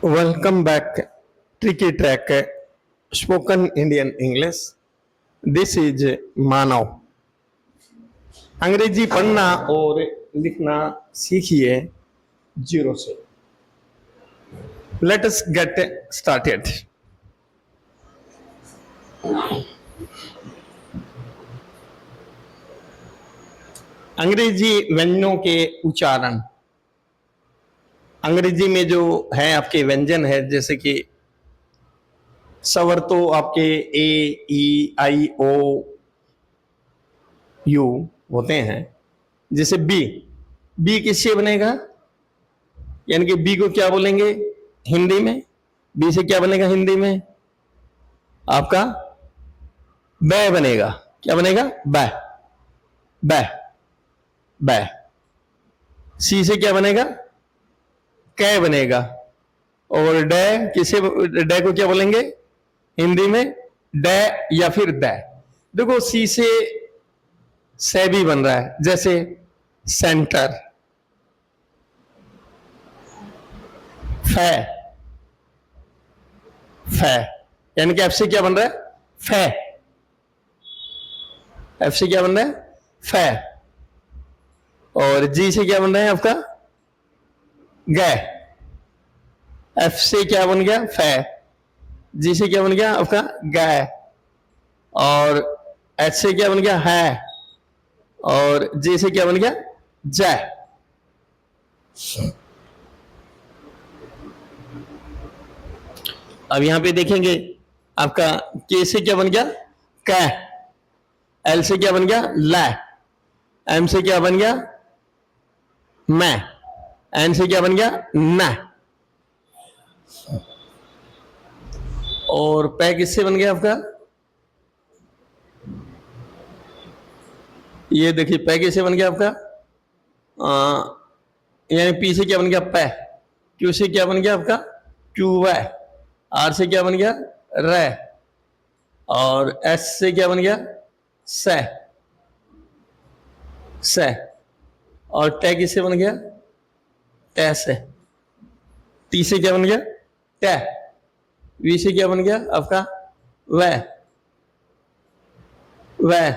Welcome back, Tricky Track, Spoken Indian English. This is मानव. अंग्रेजी पढ़ना और लिखना सीखिए जीरो से. Let us get started. अंग्रेजी व्यंजनों के उच्चारण. अंग्रेजी में जो है आपके व्यंजन है, जैसे कि स्वर तो आपके ए, ई, आई, ओ, यू होते हैं. जैसे बी, बी किससे बनेगा? यानी कि बी को क्या बोलेंगे हिंदी में? बी से क्या बनेगा हिंदी में? आपका बै बनेगा. क्या बनेगा? बै. बै. बै. सी से क्या बनेगा? कै बनेगा. और डे किसे, डे को क्या बोलेंगे हिंदी में? डे या फिर दै. देखो सी से भी बन रहा है, जैसे सेंटर. फै. फै यानी कि एफ से क्या बन रहा है? फै. एफ से क्या बन रहा है? फै. और जी से क्या बन रहा है आपका? गै. एफ से क्या बन गया? फै. जी से क्या बन गया आपका? गै. और एच से क्या बन गया? है. और जे से क्या बन गया? जै. अब यहां पे देखेंगे आपका के से क्या बन गया? कै. एल से क्या बन गया? लै. एम से क्या बन गया? मैं. एन से क्या बन गया? न. और पै किससे बन गया आपका? ये देखिए पै किससे बन गया आपका? यानी पी से क्या बन गया? पै. क्यू से क्या बन गया आपका? Q why. आर से क्या बन गया? रै. और एस से क्या बन गया? सै. सै. और टै किससे बन गया? टै से. टी से क्या बन गया? टै. वी से क्या बन गया आपका? वै. वै.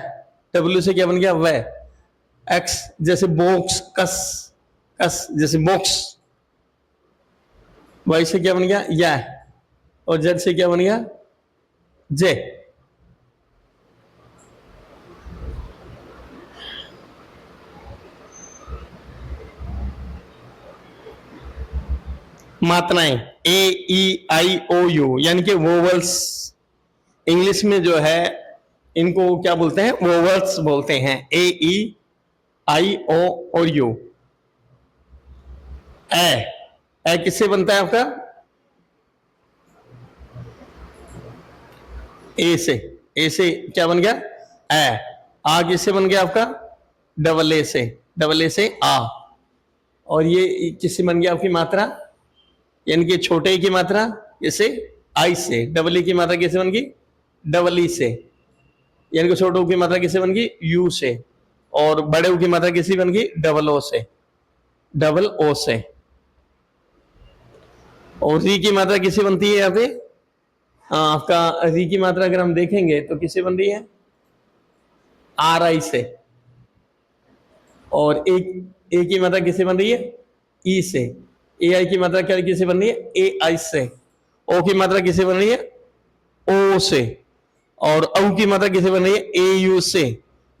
डब्ल्यू से क्या बन गया? वै. एक्स जैसे बॉक्स, कस. कस जैसे बॉक्स. वाई से क्या बन गया? या. और जेड से क्या बन गया? जे. मात्राएं ए, ई, आई, ओ, यू यानी कि वोवल्स. इंग्लिश में जो है इनको क्या बोलते हैं? वोवल्स बोलते हैं. ए, ई, आई, ओ और यू. ए किससे बनता है आपका? ए से. ए से क्या बन गया? ए. आ किससे बन गया आपका? डबल ए से. डबल ए से आ. और ये किससे बन गया आपकी मात्रा? यानी कि छोटे ई की मात्रा जैसे आई से. डबल ई की मात्रा कैसे बन गई? डबल ई से. यानी कि छोटे ओ की मात्रा किससे बन गई? यू से. और बड़े ओ की मात्रा किससे बन गई? डबल ओ से. डबल ओ से. और री की मात्रा किससे बनती है यहाँ पे? आपका री की मात्रा अगर हम देखेंगे तो किससे बन रही है? आर आई से. और ए की मात्रा किससे बन रही है? ई से. ए आई की मात्रा क्या किससे बन रही है? ए आई से. ओ की मात्रा किससे बन रही है? ओ से. और औ की मात्रा किससे बन रही है? ए यू से.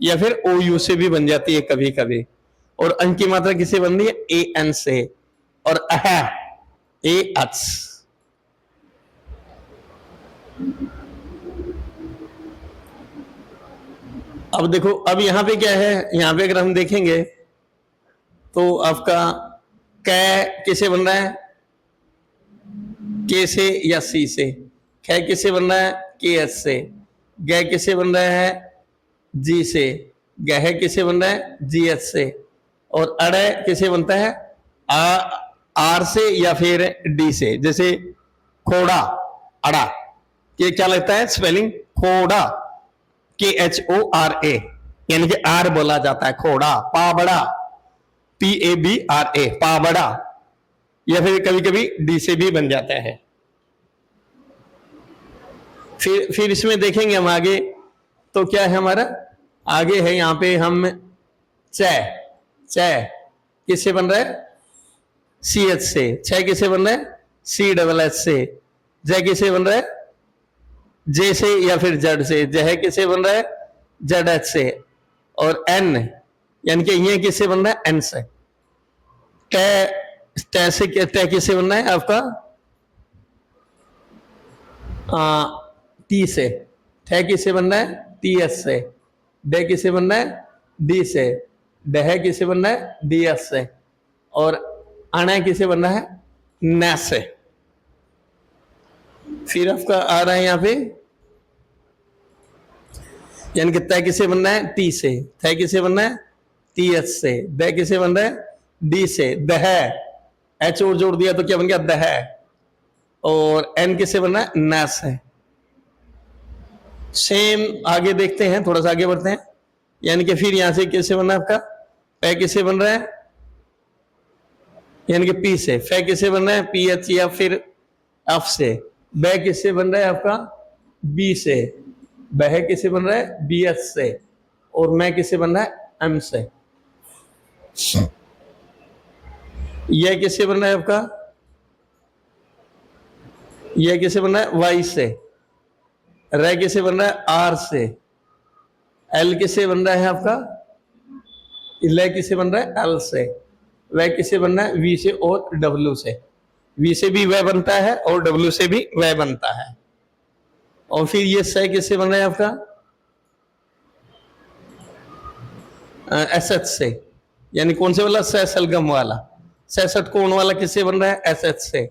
या फिर ओ यू से भी बन जाती है कभी कभी. और अं की मात्रा किससे बन रही है? ए एन से. और अह ए एच. अब देखो, अब यहां पे क्या है? यहां पे अगर हम देखेंगे तो आपका कै किसे बन रहा है? के से या सी से. कै किसे बन रहा है? के एस से. गै किसे बन रहा है? जी से. गह किसे बन रहा है? जी एच से. और अड़े किसे बनता है? आर से या फिर डी से. जैसे खोड़ा, अड़ा. ये क्या लगता है स्पेलिंग? खोड़ा. KHORA यानी कि आर बोला जाता है. खोड़ा. पाबड़ा. PABRA पाबड़ा. या फिर कभी कभी डी से भी बन जाता है। फिर इसमें देखेंगे हम आगे, तो क्या है हमारा, आगे है यहां पे हम चय, चय किससे बन रहा है, सी एच से। छह किससे बन रहा है, सी डबल एच से। जय किससे बन रहा है, जे से या फिर जेड से। जय किससे बन रहा है, जेड एच से। और एन यानी कि ये किससे बन रहा है, एन से। टै से टै किससे बन रहा है आपका, टी से। ठे किससे बन रहा है, टी एस से। डे किससे बन रहा है, डी से। डह किससे बन रहा है, डी एस से। और अण किससे बन रहा है, न से। फिर आपका आ रहा है यहां पे, यानी कि तय किससे बन रहा है, टी से। थ किससे बन रहा है, टी एच से। द किससे बन रहा है, डी से। दह, एच और जोड़ दिया तो क्या बन गया, दह। और एन किससे बन रहा है, न से। सेम आगे देखते हैं, थोड़ा सा आगे बढ़ते हैं। यानी कि फिर यहां से किससे बन रहा है आपका, पै किससे बन रहा है, यानी कि पी से। फै किससे बन रहा है, पी एच या फिर एफ से। बै किससे बन रहा है आपका, बी से। बह किससे बन रहा है, बी एच से। और मैं किससे बन रहा है, एम से। यह किससे बन रहा है आपका, यह किससे बन रहा है, वाई से। रे किससे बन रहा है, आर से। एल किससे बन रहा है आपका, ल किससे बन रहा है, एल से। वह किससे बन रहा है, वी से और डब्ल्यू से। वी से भी वह बनता है और डब्ल्यू से भी वह बनता है। और फिर ये स किससे बन रहा है आपका, एस एच से। यानी कौन से वाला, स सलगम वाला। स षटकोण वाला किससे बन रहा है, एस एच से।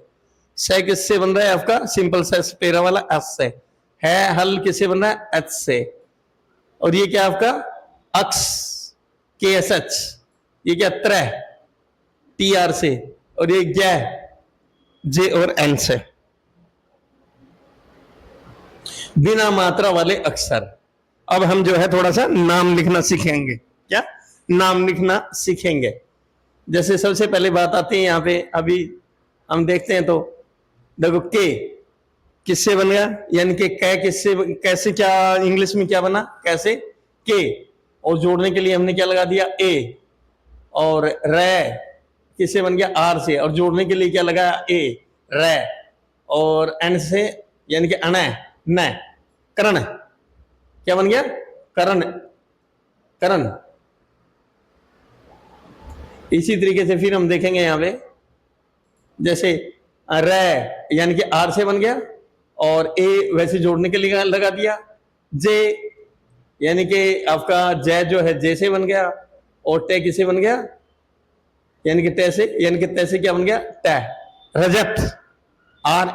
स किससे बन रहा है आपका, सिंपल स पेरा वाला, एस से। है हल किससे बन रहा है, एच से। और ये क्या आपका, अक्स, के एस एच। ये क्या, त्रय, टी आर से। और ये ज्ञ, जे और एन से। बिना मात्रा वाले अक्षर। अब हम जो है थोड़ा सा नाम लिखना सीखेंगे। क्या, नाम लिखना सीखेंगे। जैसे सबसे पहले बात आती है यहां पे, अभी हम देखते हैं तो देखो, के किससे बन गया, यानी कि कै किससे, कैसे, क्या इंग्लिश में क्या बना, कैसे, के। और जोड़ने के लिए हमने क्या लगा दिया, ए। और रे किससे बन गया, आर से। और जोड़ने के लिए क्या लगाया, ए, रे। और एन से, यानी कि अण, न, करण। क्या बन गया, करण, करण। इसी तरीके से फिर हम देखेंगे यहां पे, जैसे रे यानी कि आर से बन गया। और ए वैसे जोड़ने के लिए लगा दिया। जे यानी कि आपका जय जो है, जे से बन गया। और टे किसे बन गया, यानी कि टे से, यानी कि टे से क्या बन गया, टे। Rajat, R,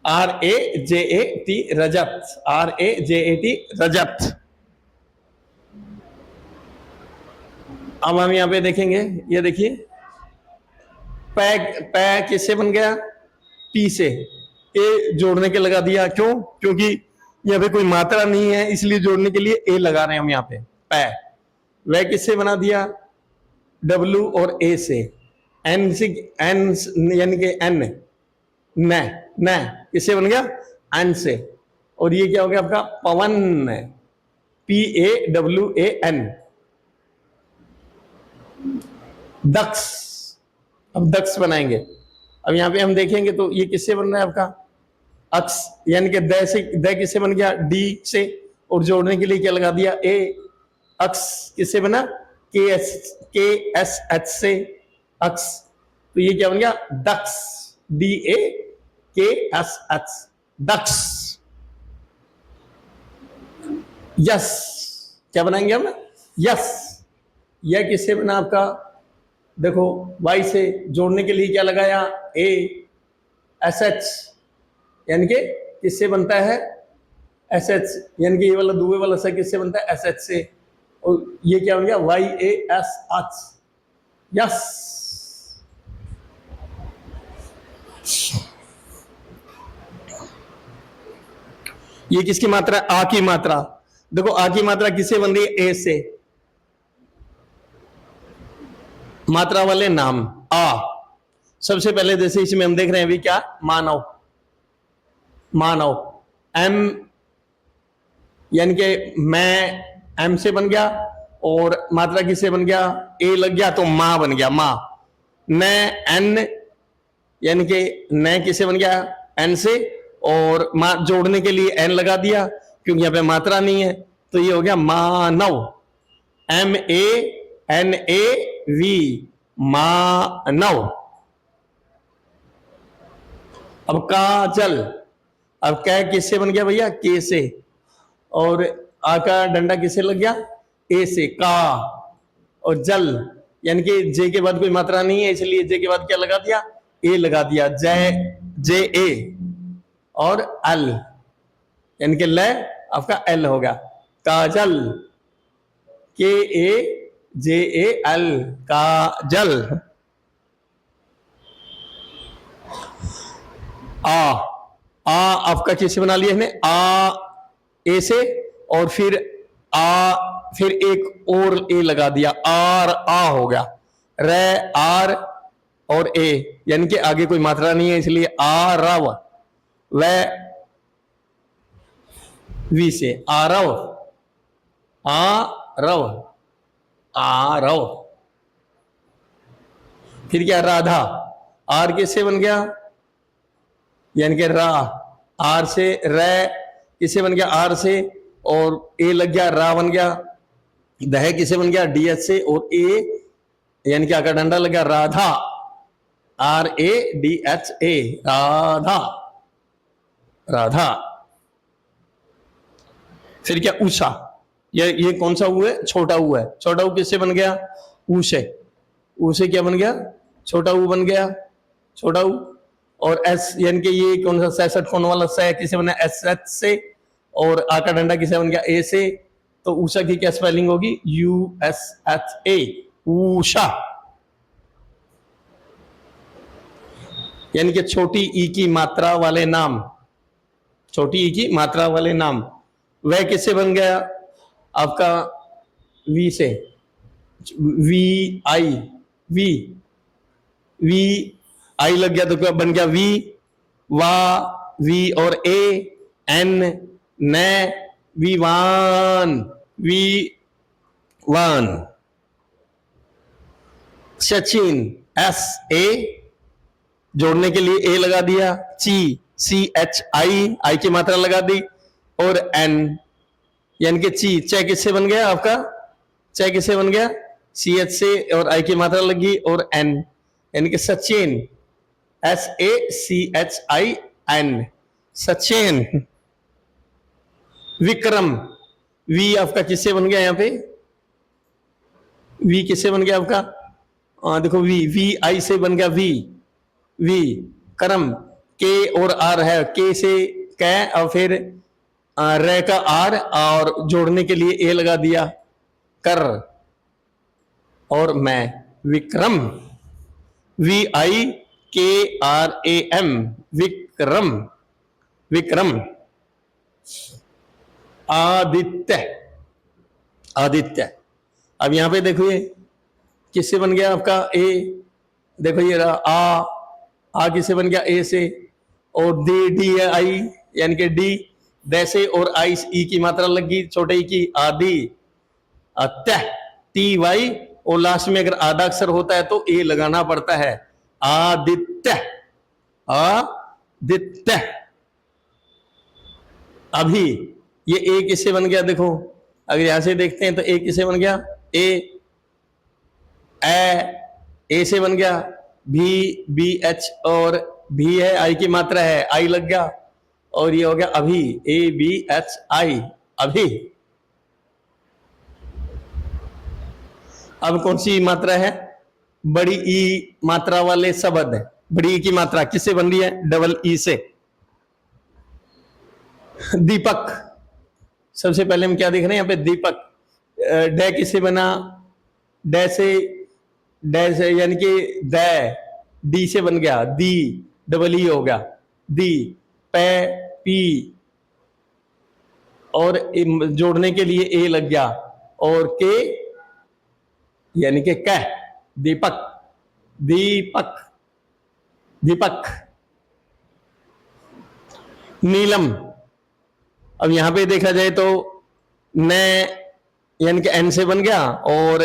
R A J A T, Rajat. R A J A T, Rajat. अब हम यहां पे देखेंगे, ये देखिए, पै, पै किससे बन गया, पी से। ए जोड़ने के लगा दिया, क्यों, क्योंकि यहाँ पे कोई मात्रा नहीं है, इसलिए जोड़ने के लिए ए लगा रहे हैं हम यहाँ पे, पै। वह किससे बना दिया, डब्ल्यू और ए से। एन से, एन यानी कि एन, न, न किससे बन गया, एन से। और ये क्या हो गया आपका, Pawan, P A W A N. Daksh, अब दक्ष बनाएंगे। अब यहां पे हम देखेंगे तो ये किससे बन रहा है आपका, अक्स, यानी कि द से, द किससे बन गया, डी से। और जोड़ने के लिए क्या लगा दिया, ए। अक्स किससे बना, के एस एच से, अक्स। तो ये क्या बन गया, दक्ष, डी ए के एस एच, दक्ष। यस, क्या बनाएंगे हम, यस। यह किससे बना आपका, देखो वाई से। जोड़ने के लिए क्या लगाया, ए, एस एच, यानी कि किससे बनता है, एस एच। यानी कि ये वाला दूसरे वाला से किससे बनता है, एस एच से। और ये क्या बन गया, Y A S H, yes. ये किसकी मात्रा, आ की मात्रा। देखो आ की मात्रा किससे बन रही है, ए से। मात्रा वाले नाम, आ। सबसे पहले जैसे इसमें हम देख रहे हैं अभी क्या, मानव, मानव, एम यानी कि मैं, एम से बन गया, और मात्रा किससे बन गया, ए लग गया तो मां बन गया, मां। न, एन यानी कि न किससे बन गया, एन से, और मां जोड़ने के लिए एन लगा दिया क्योंकि यहां पे मात्रा नहीं है, तो ये हो गया Manav, M A N A V, Manav. अब काजल, अब कै किससे बन गया भैया, के से, और आ का डंडा किससे लग गया, ए से, का, और जल यानी कि जे के बाद कोई मात्रा नहीं है इसलिए जे के बाद क्या लगा दिया, ए लगा दिया, जय, जे ए, और अल यानी कि ल आपका एल होगा, काजल, के ए जे ए एल, काजल। आ आपका किससे बना लिया है, आ ए से, और फिर फिर एक और ए लगा दिया, आर, आ हो गया, रे, आर, और ए यानी कि आगे कोई मात्रा नहीं है इसलिए आ रव, वह वी से, आरव, आरव, आरव। फिर क्या, राधा, आर किससे बन गया, यानी कि रा, आर से, रे किससे बन गया, आर से, और ए लग गया, रा बन गया, दह किससे बन गया, डी एच से, और ए यानी कि आका डंडा लग गया, Radha, R A D H A, Radha, Radha. फिर क्या, उषा, ये कौन सा ऊ है, छोटा ऊ है, छोटा ऊ किससे बन गया, ऊ से, ऊ से क्या बन गया, छोटा ऊ बन गया, छोटा ऊ, और एस यानी कि ये कौन सा 66 कोण वाला स किसे बना, एस एच से, और आका डंडा किसे बन गया, ए से, तो उषा की क्या स्पेलिंग होगी, U S H A, Usha, यानी कि छोटी ई की मात्रा वाले नाम, छोटी ई की मात्रा वाले नाम। वह किससे बन गया आपका, वी से, वी आई, वी, वी आई लग गया तो क्या बन गया, वी, वा, वी, और ए, एन, न, विवान, वी वान। सचिन, एस ए जोड़ने के लिए ए लगा दिया, ची, सी एच आई, आई की मात्रा लगा दी, और एन यानी कि ची, च किससे बन गया आपका, च किससे बन गया, सी एच से, और आई की मात्रा लगी, और एन यानी कि Sachin, S A C H I N, Sachin. Vikram, V आपका किससे बन गया, यहां पे वी किससे बन गया आपका, देखो वी, वी आई से बन गया वी, वी, करम, के और आर है, के से कै, और फिर रे का आर, और जोड़ने के लिए ए लगा दिया, कर, और मैं, Vikram, V I K R A M, Vikram, Vikram. Aditya, Aditya, अब यहां पे देखो ये किससे बन गया आपका, ए, देखो ये रहा, आ किससे बन गया, ए से, और डी, डी है आई यानी कि डी, दैसे, और आई ई की मात्रा लगी, छोटे ई की, आदि, अत्य, टी वाई, और लास्ट में अगर आधा अक्षर होता है तो ए लगाना पड़ता है, आदित्य, आदित्य। अभी ये ए किससे बन गया, देखो अगर यहां से देखते हैं तो ए किससे बन गया, ए से बन गया, भी, बी एच, और भी है, आई की मात्रा है, आई लग गया, और ये हो गया अभी, ए बी एच आई, अभी। अब कौन सी मात्रा है, बड़ी ई मात्रा वाले शब्द है, बड़ी ई की मात्रा किससे बन रही है, डबल ई से, दीपक। सबसे पहले हम क्या देख रहे हैं यहाँ पे, दीपक, डे किससे बना, डे से यानी कि द, डी से बन गया, दी, डबल ई हो गया, दी, पे, पी, और जोड़ने के लिए ए लग गया, और के यानी कि कह, दीपक, दीपक, दीपक। नीलम। अब यहां पे देखा जाए तो न यानी कि एन से बन गया, और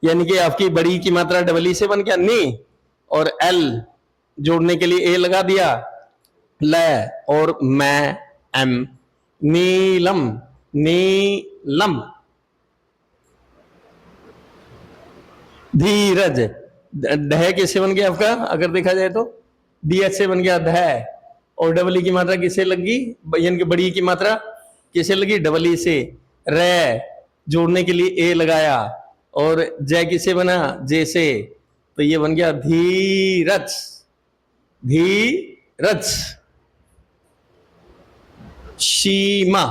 यानी कि आपकी बड़ी की मात्रा डबल ई से बन गया नी, और एल जोड़ने के लिए ए लगा दिया ल, और मैं एम। नीलम। नीलम। धीरज। ढह किससे बन गया आपका, अगर देखा जाए तो डी एच से बन गया ढह, और डबल ई की मात्रा किससे लगी, यानी कि बड़ी की मात्रा किससे लगी, डबल ई से। रे जोड़ने के लिए ए लगाया, और जय किससे बना, जे से, तो ये बन गया धीरज। धीरज। सीमा।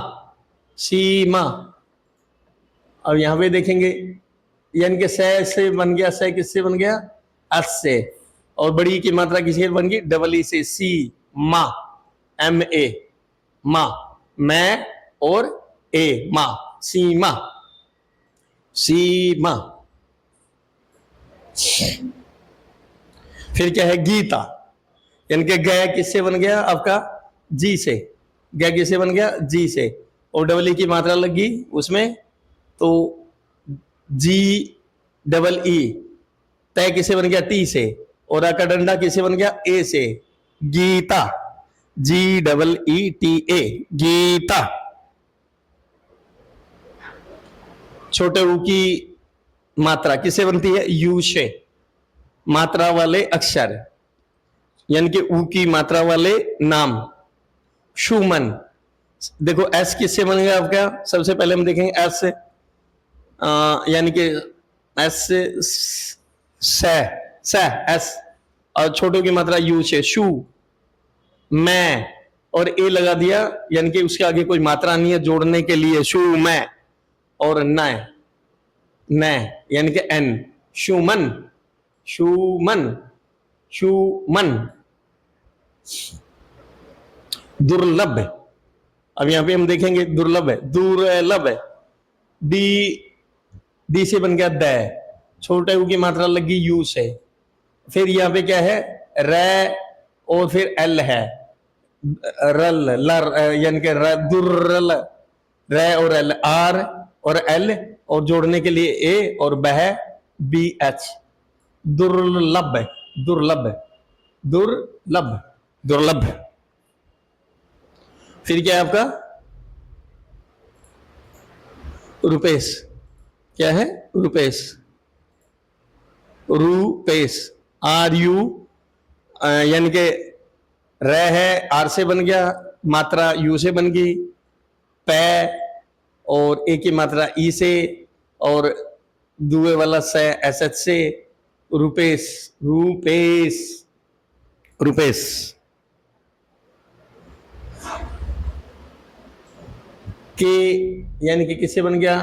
सीमा। अब यहां पे देखेंगे, यानी कि से बन गया, से किससे बन गया, एस से, और बड़ी की मात्रा किससे बन गई, डबल ई से, सी मा, एम ए, मा, मैं और ए, मा, सीमा। सीमा। फिर क्या है, गीता, यानी कि गया किससे बन गया आपका, जी से। गया किससे बन गया, जी से, और डबल ई की मात्रा लगी उसमें, तो जी डबल ई। तय किसे बन गया, टी से, और आ का डंडा किसे बन गया, ए से। Geeta. G double E T A, Geeta. छोटे ऊ की मात्रा किसे बनती है, यू से। मात्रा वाले अक्षर, यानी कि ऊ की मात्रा वाले नाम। शुमन। देखो एस किससे बन गया आपका, सबसे पहले हम देखेंगे एस से, यानी कि एस से, एस, और छोटों की मात्रा यू से, शू। मैं, और ए लगा दिया, यानी कि उसके आगे कोई मात्रा नहीं है जोड़ने के लिए, शू मैं, और न, न यानी कि एन, शुमन। शुमन। शुमन। दुर्लभ। अब यहां पे हम देखेंगे दुर्लभ है, दुर्लभ है, डी, डी से बन गया द, छोटे ऊ की मात्रा लगी यू से। फिर यहां पे क्या है, रे, और फिर एल है, रल, लर, यानी कि दुर्रल, रे और एल, आर और एल, और जोड़ने के लिए ए, और बह, बी एच। दुर्लभ। दुर्लभ। दुर्लभ। दुर्लभ। फिर क्या है आपका, रुपेश। क्या है, रुपेश। रूपेश, आर यू, यानी कि र है, आर से बन गया, मात्रा यू से बन गई, पै, और ए की मात्रा ई से, और दुए वाला से, एस एच से। रुपेश। रूपेश। रुपेश। के, यानी कि किससे बन गया,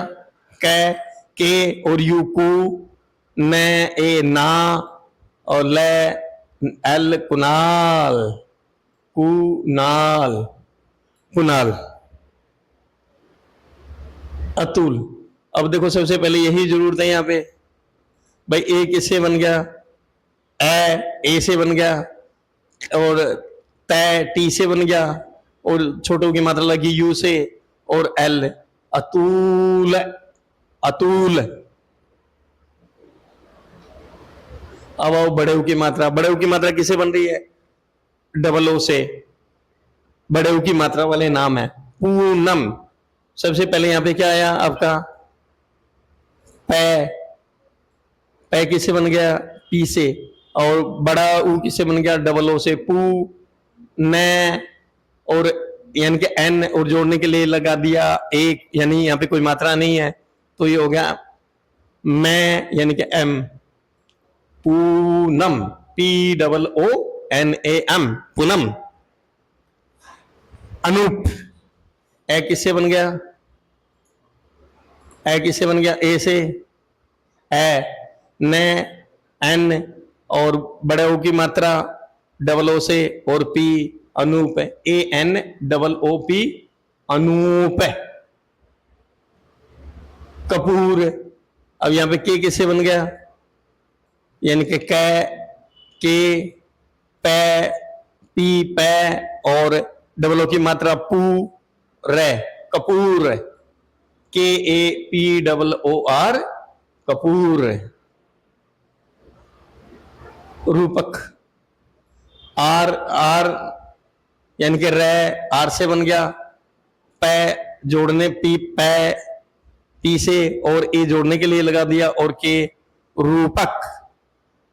कै, के और यू कु, न ए ना, और ल एल कुनाल। कुनाल। कुनाल। अतुल। अब देखो सबसे पहले यही जरूरत है यहां पे, भाई ए किससे बन गया, ए से बन गया, और तय टी से बन गया, और छोटों की मात्रा लगी यू से, और एल, अतुल। अतुल। अब आओ बड़े ऊ की मात्रा, बड़े ऊ की मात्रा किसे बन रही है, डबल ओ से, बड़े ऊ की मात्रा वाले नाम है, पूनम। सबसे पहले यहां पे क्या आया आपका, पै, पै किससे बन गया, पी से, और बड़ा ऊ किससे बन गया, डबल ओ से, पू, न, और यानी कि एन, और जोड़ने के लिए लगा दिया एक, यानी यहां पे कोई मात्रा नहीं है, तो ये हो गया मैं, यानी कि M. Poonam. P double O N A M, Poonam. Anoop. A किससे बन गया, ए किससे बन गया, ए से, ए, न, एन, और बड़े ओ की मात्रा डबल ओ से, और P, Anoop, A N double O P, Anoop. Kapoor. अब यहां पे के किससे बन गया, यानी कि कै, के, पै, पी पै, और डबल ओ की मात्रा पू रे, Kapoor, K A P double O R, Kapoor. Roopak, R are यानी कि रे, आर से बन गया, पै जोड़ने पी पै, पी से और ए जोड़ने के लिए लगा दिया, और K, Roopak,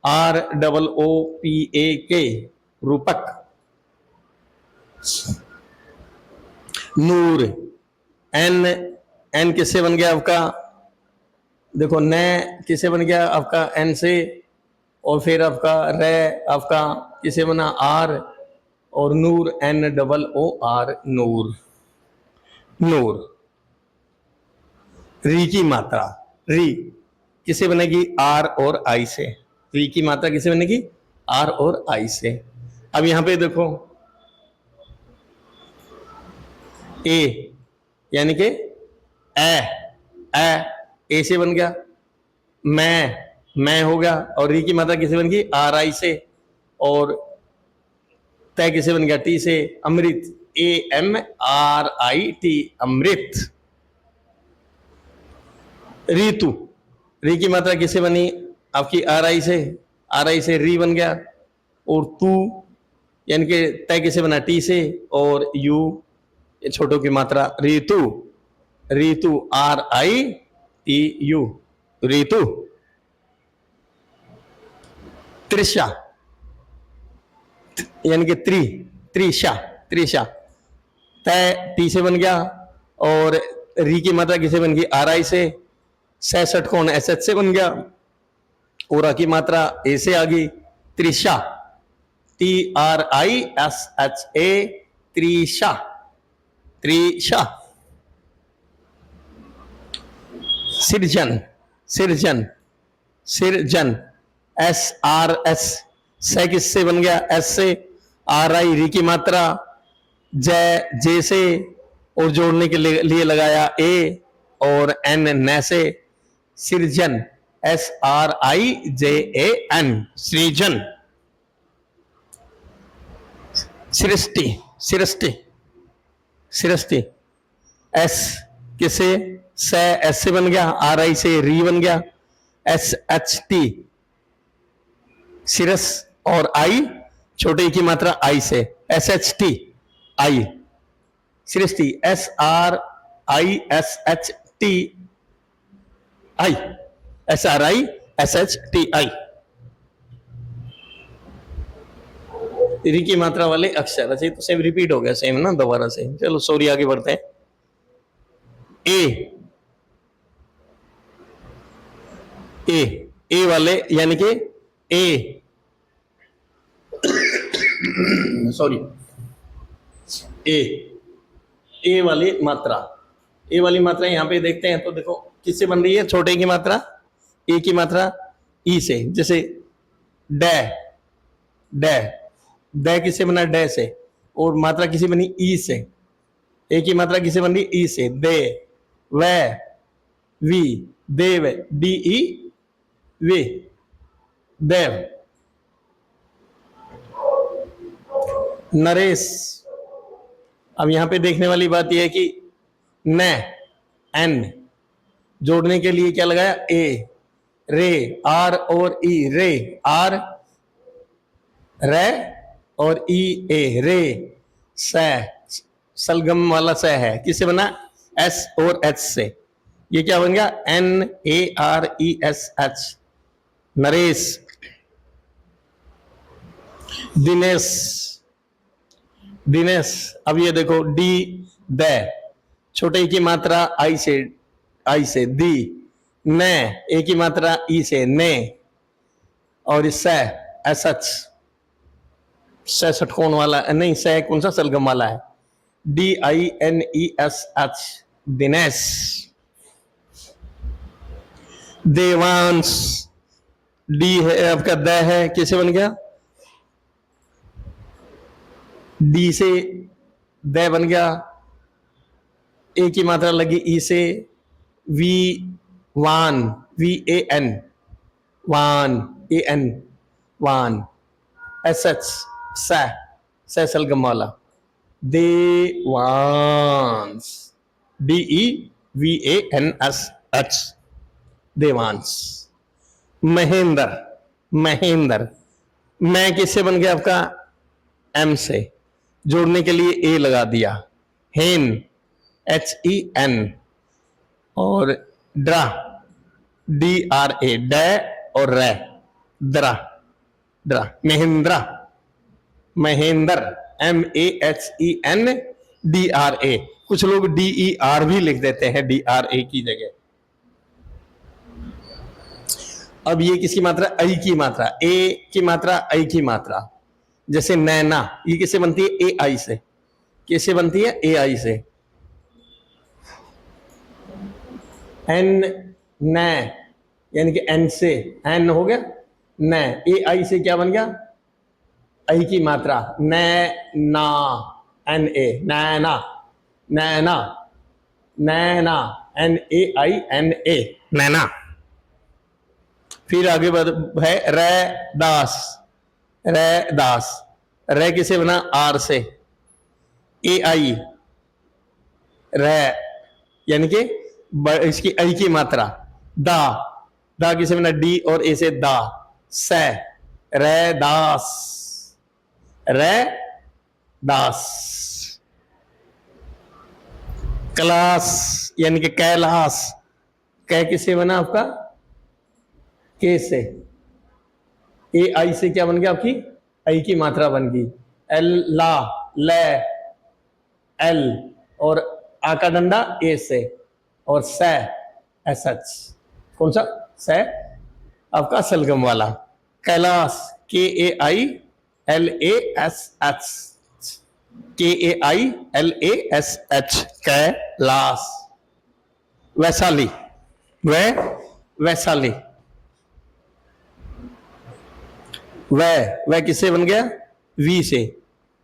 R double O P A K, Roopak. Noor, N, N किससे बन गया आपका, देखो न किससे बन गया आपका, एन से, और फिर आपका रे आपका किसे बना, आर, और नूर, एन डबल ओ आर, नूर, नूर। री की मात्रा, री किसे बनेगी, आर और आई से, री की मात्रा किसे बनेगी, आर और आई से। अब यहां पे देखो ए यानी कि ए से बन गया, मैं हो गया, और री की मात्रा किसे बन गई, आर आई से, और तय किसे बन गया, टी से, Amrit, A M R I T, Amrit. Ritu, री की मात्रा किसे बनी आपकी, आर आई से, आर आई से री बन गया, और तू यानी कि तय किसे बना, टी से, और यू छोटों की मात्रा, ऋतु, ऋतु, आर आई टी यू, ऋतु। त्रिशा यानी कि त्रिशा, त्रिशा, तय टी से बन गया, और री की मात्रा किसे बन गई, आर आई से, 66 कौन एस एच से बन गया, और आ की मात्रा ए से आ गई, Trisha, T R I S H A, Trisha, Trisha. सृजन, सृजन, सृजन, एस आर एस, से किससे बन गया, एस से, आर आई री की मात्रा, जय जे से, और जोड़ने के लिए लगाया ए, और एन न से, Srijan, S R I J A N, Srijan. Srishti, Srishti, Srishti, S किसे, से, एस से बन गया, आर आई से री बन गया, एस एच टी, सिरस, और आई छोटे की मात्रा आई से, S H T, I, Srishti, S R I S H T I, S R I S H T I. री की मात्रा वाले अक्षर, अच्छा तो सेम रिपीट हो गया, सेम ना दोबारा से, चलो सॉरी आगे बढ़ते हैं। ए वाले यानी कि ए, सॉरी, ए वाली मात्रा, ए वाली मात्रा यहां पे देखते हैं तो देखो किससे बन रही है, छोटे की मात्रा, ए की मात्रा ई से, जैसे डै, डै, डै किससे बना, डै से, और मात्रा किसी बनी ई से, ए की मात्रा किसे बन रही, ई से, दे, वै, वी, देव, डी ई वे, देव। नरेश, अब यहां पे देखने वाली बात यह है कि न, एन जोड़ने के लिए क्या लगाया, ए, रे, आर और ई, रे, आर, रे, और ई ए, रे, स, सलगम वाला स है, किससे बना, एस और एच से, ये क्या बन गया, N A R E S H, Naresh. Dinesh, Dinesh, अब ये देखो डी, द, छोटे की मात्रा आई से दी, न, ए की मात्रा ई से, ने, और इस एस एच, से षटकोण वाला नहीं, से कौन सा, सलगम वाला है, D I N E S H, Dinesh. Devansh, D है आपका, द है, किसे बन गया, डी से द बन गया, ए की मात्रा लगी ई से, वी, वान, वी ए एन, वान, ए एन, वान, एस एच, स सलगम वाला, देवांश, DEVANSH, देवांश। महेंद्र, महेंद्र, मैं किससे बन गया आपका? M से, जोड़ने के लिए A लगा दिया। हेन, HEN, और ड्रा, DRA, ड और रै, द्रा, द्रा, महेंद्रा, महेंद्र, MEHENDRA। कुछ लोग DER भी लिख देते हैं DRA की जगह। अब ये किसकी मात्रा? आई की मात्रा, ए की मात्रा, आई की मात्रा। जैसे नैना, ये किससे बनती है? AI से। कैसे बनती है? AI से। एन, न, यानी कि एन से, एन हो गया न, AI से क्या बन गया? आई की मात्रा, न, ना, NA, नैना, नैना, नैना, NAINA, नैना। फिर आगे बढ़ है रैदास, रैदास, रै किसे बना? आर से, AI, रै, यानी कि इसकी आई की मात्रा, दा, दा किसे बना? D और A से, दा, स, रैदास, रैदास। क्लास, यानी कि कैलाश, कै किसे बना आपका? के से, AI से क्या बन गया आपकी? आई की मात्रा बन गई, एल, ला, ले, एल, और आ का डंडा ए से, और स, SH, कौन सा? स, आपका सलगम वाला। Kailash, KAILASH, KAILASH, Kailash. वैशाली, वैशाली, वह किससे बन गया? V से,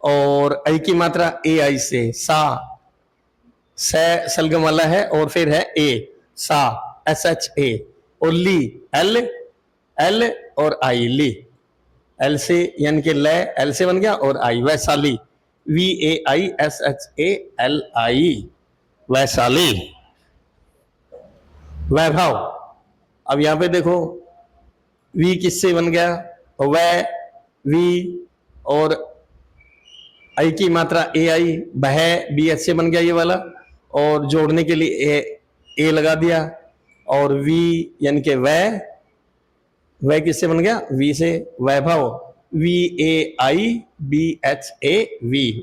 और आई की मात्रा AI से, सा, स सलगम वाला है, और फिर है A, सा, SHA, और ली, L और I, ली, L से, यानी कि ले, L से बन गया, और I, वैशाली, VAISHALI, वैशाली। वैभव, अब यहां पे देखो, V किससे बन गया? वै, V, और आई की मात्रा AI, बह, BH से बन गया ये वाला, और जोड़ने के लिए A लगा दिया, और V यानी कि वै, वै किससे बन गया? V से, वैभव, VAIBHAV,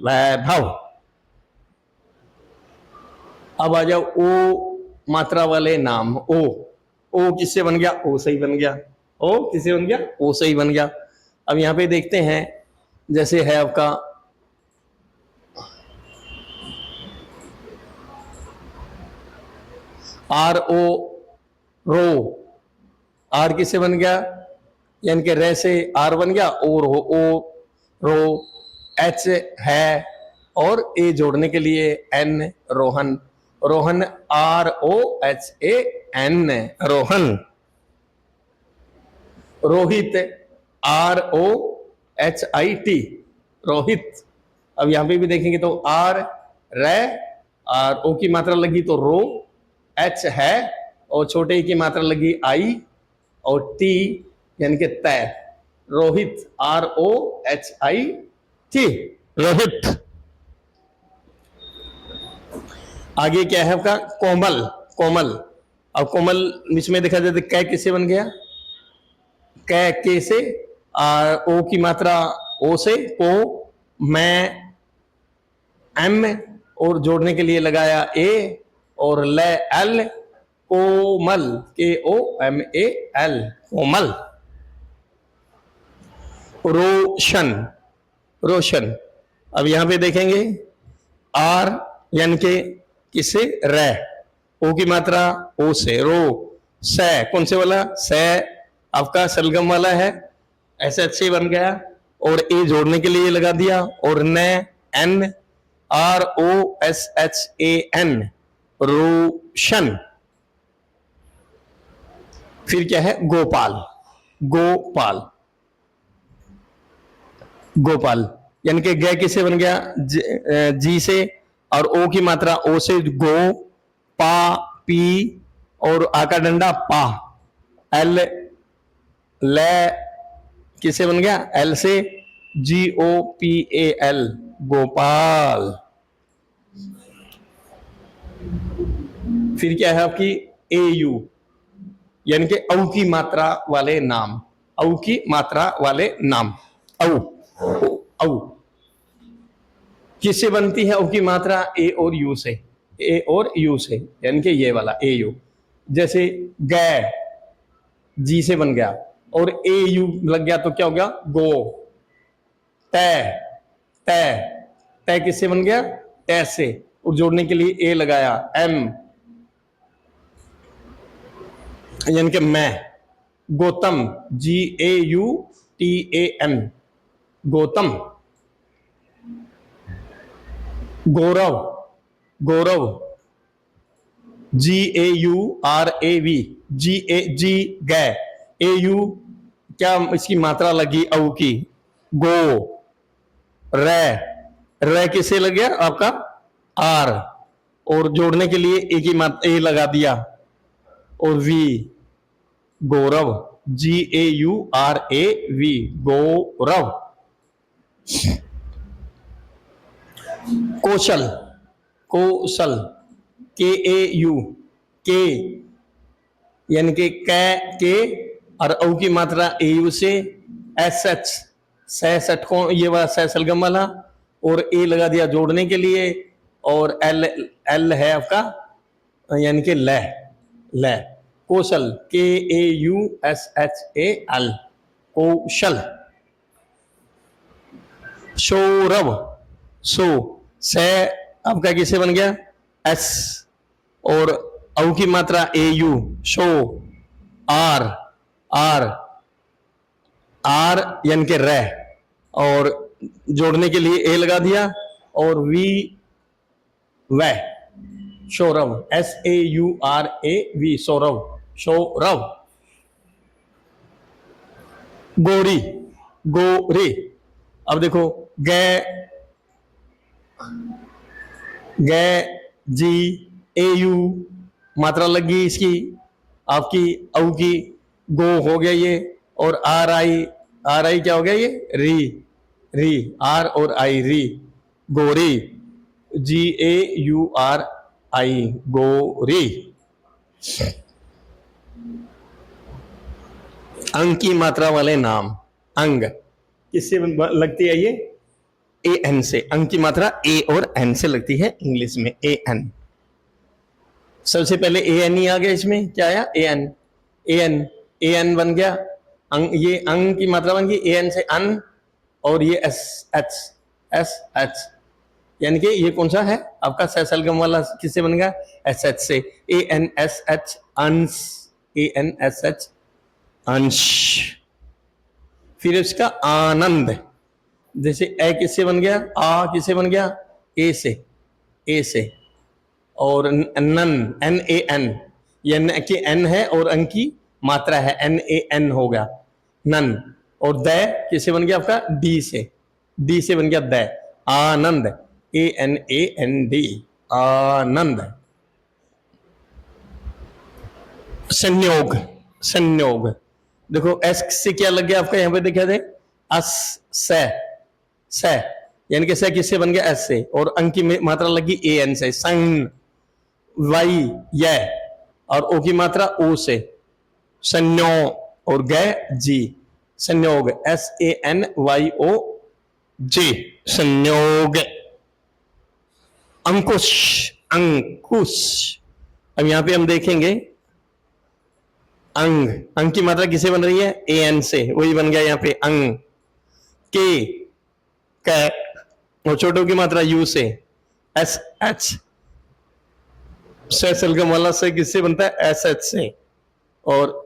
वैभव। अब आ जाओ O मात्रा वाले नाम। ओ किससे बन गया? O से ही बन गया। ओ किससे बन गया? O से ही बन गया। अब यहां पे देखते हैं, जैसे है आपका RO, रो, आर किससे बन गया? यानी कि रे से आर बन गया, और हो, ओ, रो, H है, और ए जोड़ने के लिए N, Rohan, Rohan, ROHAN, Rohan. Rohit, ROHIT, Rohit. अब यहां पे भी देखेंगे तो आर, रे, और ओ की मात्रा लगी तो रो, H है, और छोटे की मात्रा लगी आई, और T यानी कि तय, रोहित, ROHIT, रोहित। आगे क्या है आपका? कोमल, कोमल। अब कोमल इसमें देखा जाए तो कै किससे बन गया? कै, के से, ओ की मात्रा ओ से, को, मैं, M, और जोड़ने के लिए लगाया A, और ले, L, कोमल, KOMAL, कोमल। रोशन, रोशन। अब यहां पे देखेंगे R यानी कि किससे? रे, ओ की मात्रा ओ से, रो, स, कौन से वाला? स, आपका सलगम वाला है, SH बन गया, और ए जोड़ने के लिए लगा दिया, और न, N, ROSHAN, रोशन। फिर क्या है? गोपाल, गोपाल, गोपाल। यानी कि ग किससे बन गया, जी से, और ओ की मात्रा ओ से, गो, पा, पी, और आ का डंडा पा, एल, ल किससे बन गया, एल से, GOPAL, गोपाल। फिर क्या है आपकी AU, यानी कि औ की मात्रा वाले नाम, औ की मात्रा वाले नाम, औ, औ किससे बनती है औ की मात्रा, ए और यू से, ए और यू से, यानी कि ये वाला AU। जैसे ग जी से बन गया और AU लग गया तो क्या हो गया, गो। तय, तय, तय किससे बन गया, तय से, और जोड़ने के लिए ए लगाया, M, यानी कि मैं। गौतम, GAUTAM, गौतम। गौरव, गौरव, GAURAV, G गै, AU क्या इसकी मात्रा लगी औ की, गो। र, र किससे लग गया आपका, R, और जोड़ने के लिए ए की मात्रा ए लगा दिया, और V, Gaurav, GAURAV, Gaurav. Kaushal, Kaushal, KAU, K, यानी कि के, और औ की मात्रा AU से, SH, सैसठ को ये वाला सैसलगम वाला, और ए लगा दिया जोड़ने के लिए, और एल, एल है आपका, यानी कि ल, ल। कौशल, KAUSHAL, कौशल। सौरभ, सो, से आपका किससे बन गया, S, और औ की मात्रा AU, show, R, R, R यानी कि रह, और जोड़ने के लिए ए लगा दिया, और वी, वह, सौरभ, SAURAV, सौरभ, सौरभ। गोरी, गोरी, अब देखो ग, ग, जी, AU मात्रा लगी इसकी आपकी औ की, गो हो गया ये, और RI क्या हो गया ये, री, री, R और I, री, गोरी, GAURI, गोरी। अंग की मात्रा वाले नाम, अंग किससे लगती है ये, AN से, अंग की मात्रा A और N से लगती है इंग्लिश में, AN। सबसे पहले AN ही आ गया, इसमें क्या आया, AN, AN, AN बन गया, अंग, ये अंग की मात्रा बन गई AN से, अन, और ये SH, यानी कि ये कौन सा है आपका सैसलगम वाला, किससे बन गया, SH से, ANSH, अंश, ANSH, अंश। फिर इसका आनंद, जैसे ए किससे बन गया, आ किससे बन गया, ए से, ए से, और नन, NAN, ये न की N है और अंक की मात्रा है, NAN हो गया, नन। और द किससे बन गया आपका, डी से, डी से बन गया द, आनंद, ANAND, आनंद। संयोग, संयोग, देखो एस से क्या लग गया आपका, यहां पे देखा जाए, अस, स, यानी कि स किससे बन गया, एस से, और अंक की मात्रा लगी AN से, संग, वाई, य, और ओ की मात्रा ओ से, संयो, और ग, जी, संयोग, SANYOG, संयोग। अंकुश, अंकुश, अब यहां पे हम देखेंगे अंग, अंग की मात्रा किसे बन रही है, AN से, वही बन गया यहां पे अंग। के, और छोटों की मात्रा U से, SH, सैसलगम वाला से किससे बनता है, SH से, और